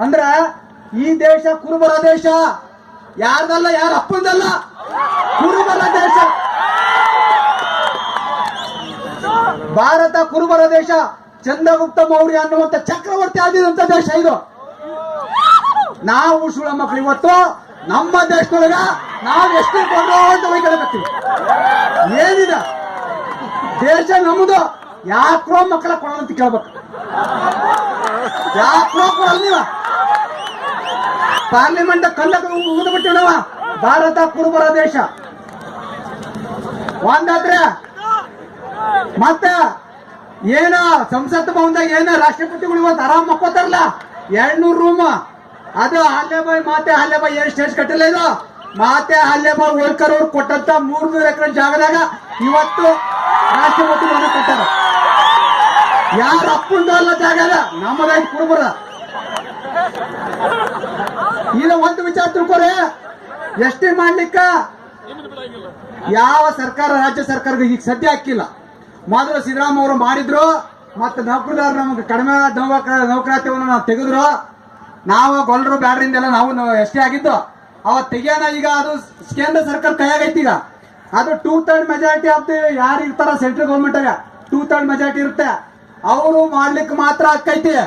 ಅಂದ್ರ ಈ ದೇಶ ಕುರುಬರ ದೇಶ, ಯಾರ್ದಲ್ಲ, ಯಾರ ಅಪ್ಪಂದಲ್ಲ, ಕುರುಬರ ದೇಶ. ಭಾರತ ಕುರುಬರ ದೇಶ. ಚಂದ್ರಗುಪ್ತ ಮೌರ್ಯ ಅನ್ನುವಂತ ಚಕ್ರವರ್ತಿ ಆಗಿದಂತ ದೇಶ ಇದು. ನಾವು ಸುಳ ಮಕ್ಕಳು ಇವತ್ತು ನಮ್ಮ ದೇಶದೊಳಗ ನಾವು ಎಷ್ಟು ಕೊಂಡ್ರೋ ಅಂತ ಬೈಕಳಕತ್ತೀವಿ. ಏನಿದೆ ದೇಶ ನಮ್ಮದು, ಯಾಕ್ರೋ ಮಕ್ಕಳ ಕೊಡೋಣ ಅಂತ ಕೇಳ್ಬೇಕು. ಯಾಕ್ರೋ ಕೊಡಲ್ಲ ನೀವ? ಪಾರ್ಲಿಮೆಂಟ್ ಕಲ್ಲಕ ಮುಗಿದು ಬಿಟ್ಟಿವಿ ನಾವ. ಭಾರತ ಕುರುಬರ ದೇಶ ಒಂದಾದ್ರೆ ಮತ್ತೆ ಏನ ಸಂಸತ್ ಭವನದಾಗ ಏನ ರಾಷ್ಟ್ರಪತಿಗಳು ಇವತ್ತು ಆರಾಮ್ ಮಕ್ಕೋತಾರಲ್ಲ, 200 ರೂಮ್. ಅದು ಅಲ್ಲೇಬಾಯಿ ಮಾತೆ ಅಲ್ಲೇಬಾಯಿ ಏನ್ ಸ್ಟೇಜ್ ಕಟ್ಟಿಲ್ಲ ಇದು. ಮಾತೆ ಅಲ್ಲೇಬಾಯಿ ಹೋಳ್ಕರ್ ಅವ್ರು ಕೊಟ್ಟಂತ 300 ಎಕರೆ ಜಾಗದಾಗ ಇವತ್ತು ರಾಷ್ಟ್ರಪತಿ ಭವನ ಕಟ್ಟಾರ. ಯಾರ ಅಪ್ಪಂದು ಅಲ್ಲ ಜಾಗ ಅದ, ನಮ್ಮದಾಗಿ ಕುರುಬರ. ಈಗ ಒಂದು ವಿಚಾರ ತಿಳ್ಕೊರೆ, ಎಷ್ಟೇ ಮಾಡ್ಲಿಕ್ಕ ಯಾವ ಸರ್ಕಾರ, ರಾಜ್ಯ ಸರ್ಕಾರದ ಈಗ ಸದ್ಯ ಹಾಕಿಲ್ಲ. ಮೊದಲು ಸಿದ್ದರಾಮಯ್ಯ ಅವರು ಮಾಡಿದ್ರು, ಮತ್ತೆ ನೌಕರದಾರ ನಮ್ಗೆ ಕಡಿಮೆ ನೌಕರಾತಿಯನ್ನು ನಾವು ತೆಗೆದ್ರು. ನಾವು ಗೊಲ್ಲರು ಬ್ಯಾಡ್ರಿಂದೆಲ್ಲ ನಾವು ಎಷ್ಟೇ ಆಗಿದ್ದು ಅವತ್ತು ತೆಗಿಯೋಣ. ಈಗ ಅದು ಕೇಂದ್ರ ಸರ್ಕಾರ ಕೈಯಾಗೈತಿ. ಈಗ ಅದು 2/3 ಮೆಜಾರಿಟಿ ಆಫ್ ದಿ ಯಾರು ಇರ್ತಾರ ಸೆಂಟ್ರಲ್ ಗೌರ್ಮೆಂಟ್ ಆಗ 2/3 ಮೆಜಾರಿಟಿ ಇರುತ್ತೆ, ಅವರು ಮಾಡ್ಲಿಕ್ಕೆ ಮಾತ್ರ ಹಕ್ಕೈತಿ.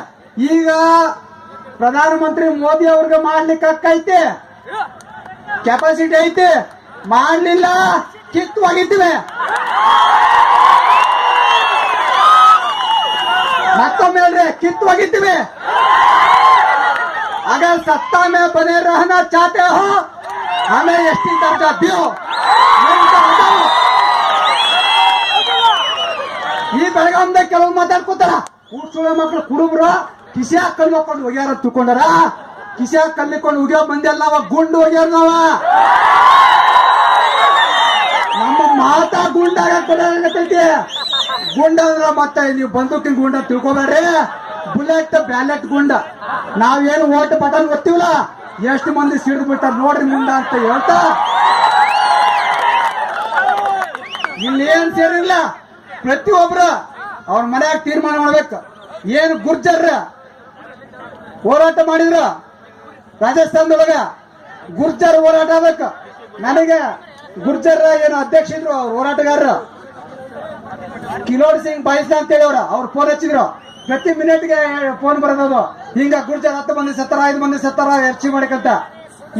ಈಗ ಪ್ರಧಾನಮಂತ್ರಿ ಮೋದಿ ಅವ್ರಿಗೆ ಮಾಡ್ಲಿಕ್ಕೆ ಹಕ್ಕೈತಿ, ಕೆಪಾಸಿಟಿ ಐತಿ. ಮಾಡ್ಲಿಲ್ಲ ಕಿತ್ತು ಹೋಗಿದ್ದೀವಿ. ಮತ್ತೊಮ್ಮೆ ಹೇಳ್ರಿ, ಕಿತ್ತು ಹೋಗಿದ್ದೀವಿ. अगर सत्ता में बने रहना चाहते हो हमें एसटी दर्जा दो. ಈ ಬೆಳಗಾವಿದಾಗ ಕೆಲವು ಮಾತಾಡ್ಕೋತಾರ, ಕೂಡ್ಸುಳ ಮಕ್ಕಳು ಕುರುಬ್ರು ಕಿಸಿಯಾಗ ಕಲ್ಲು ಹಾಕೊಂಡು ಹೋಗ್ಯಾರ ತಿಳ್ಕೊಂಡಾರ. ಕಿಸಿಯಾಗ ಕಲ್ಲಿಕೊಂಡು ಹೋಗ್ಯೋ ಮಂದಿ ನಾವ ಗುಂಡು ಹೋಗ್ಯಾರ. ನಾವ ನಮ್ಮ ಮಾತಾ ಗುಂಡಾಗತ್ತೈತಿ. ಗುಂಡ ಅಂದ್ರ ಮತ್ತೆ ನೀವು ಬಂದೂಕಿನ ಗುಂಡ ತಿಳ್ಕೊಬೇಡ್ರಿ, ಬುಲೆಟ್ ಬ್ಯಾಲೆಟ್ ಗುಂಡ. ನಾವೇನು ಓಟ್ ಬಟನ್ ಗೊತ್ತಿವಲ್ಲ, ಎಷ್ಟು ಮಂದಿ ಸಿಡಿದು ಬಿಟ್ಟಾರ ನೋಡ್ರಿ ಮುಂದ ಅಂತ ಹೇಳ್ತಾ ಇಲ್ಲೇನ್ ಸೇರಿಲ್ಲ. ಪ್ರತಿಯೊಬ್ರು ಅವ್ರ ಮನ್ಯಾಗ ತೀರ್ಮಾನ ಮಾಡ್ಬೇಕು. ಏನು ಗುರ್ಜರ್ ಹೋರಾಟ ಮಾಡಿದ್ರು ರಾಜಸ್ಥಾನದೊಳಗ, ಗುರ್ಜರ್ ಹೋರಾಟ ಆಗ್ಬೇಕು. ನನಗೆ ಗುರ್ಜರ್ ಏನು ಅಧ್ಯಕ್ಷ ಇದ್ರು, ಅವ್ರ ಹೋರಾಟಗಾರರು ಕಿಲೋಡ್ ಸಿಂಗ್ ಬಾಯ್ಸ್ ಅಂತೇಳಿ ಅವ್ರು ಫೋನ್ ಹಚ್ಚಿದ್ರು. ಪ್ರತಿ ಮಿನಿಟ್ಗೆ ಫೋನ್ ಬರೋದು, ಹಿಂಗ ಗುರ್ಜರ್ 10 ಮಂದಿ ಸತ್ತಾರ, 5 ಮಂದಿ ಸತ್ತಾರ, ಎರ್ಚಿ ಮಾಡಿಕಂತ.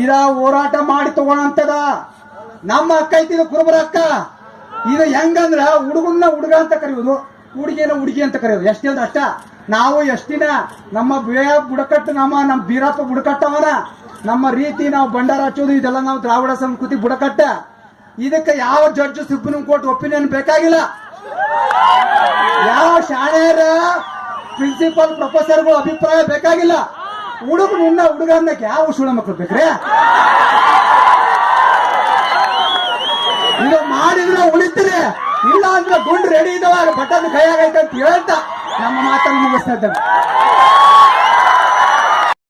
ಇದ ಹೋರಾಟ ಮಾಡಿ ತಗೊಳಂತದ ನಮ್ಮ ಅಕ್ಕ ಐತಿ. ಇದು ಕುರುಬರ ಅಕ್ಕ. ಇದು ಹೆಂಗಂದ್ರ ಹುಡುಗನ್ನ ಹುಡುಗ ಅಂತ ಕರೆಯೋದು, ಹುಡುಗಿನ ಹುಡುಗಿ ಅಂತ ಕರೆಯೋದು. ಎಷ್ಟೇ ಅಂದ್ರೆ ಅಷ್ಟ. ನಾವು ಎಷ್ಟಿನ ನಮ್ಮ ಬುಡಕಟ್ಟು, ನಮ್ಮ ಬೀರಪ್ಪ ಬುಡಕಟ್ಟವನ, ನಮ್ಮ ರೀತಿ ನಾವು ಭಂಡಾರ ಹಚ್ಚೋದು, ಇದೆಲ್ಲ ನಾವು ದ್ರಾವಿಡ ಸಂಸ್ಕೃತಿ ಬುಡಕಟ್ಟ. ಇದಕ್ಕೆ ಯಾವ ಜಡ್ಜ್ ಸುಪ್ರೀಂ ಕೋರ್ಟ್ ಒಪಿನಿಯನ್ ಬೇಕಾಗಿಲ್ಲ. ಯಾವ ಶಾಲೆಯರ ಪ್ರಿನ್ಸಿಪಲ್ ಪ್ರೊಫೆಸರ್ಗಳು ಅಭಿಪ್ರಾಯ ಬೇಕಾಗಿಲ್ಲ. ಹುಡುಗ ಅನ್ನಕ್ಕೆ ಯಾವ ಸುಳ್ಳ ಮಕ್ಕಳು ಬೇಕ್ರೆ? ಇದು ಮಾಡಿದ್ರೆ ಉಳಿತೀರಿ, ಇಲ್ಲ ಅಂದ್ರೆ ಗುಂಡು ರೆಡಿ ಇದಾವ, ಬಟನ್ ಕೈಯಾಗೈತೆ ಅಂತ ಹೇಳ್ತಾ ನಮ್ಮ ಮಾತನ್ನು ಮುಗಿಸ್ತಾ ಇದ್ದೇವೆ.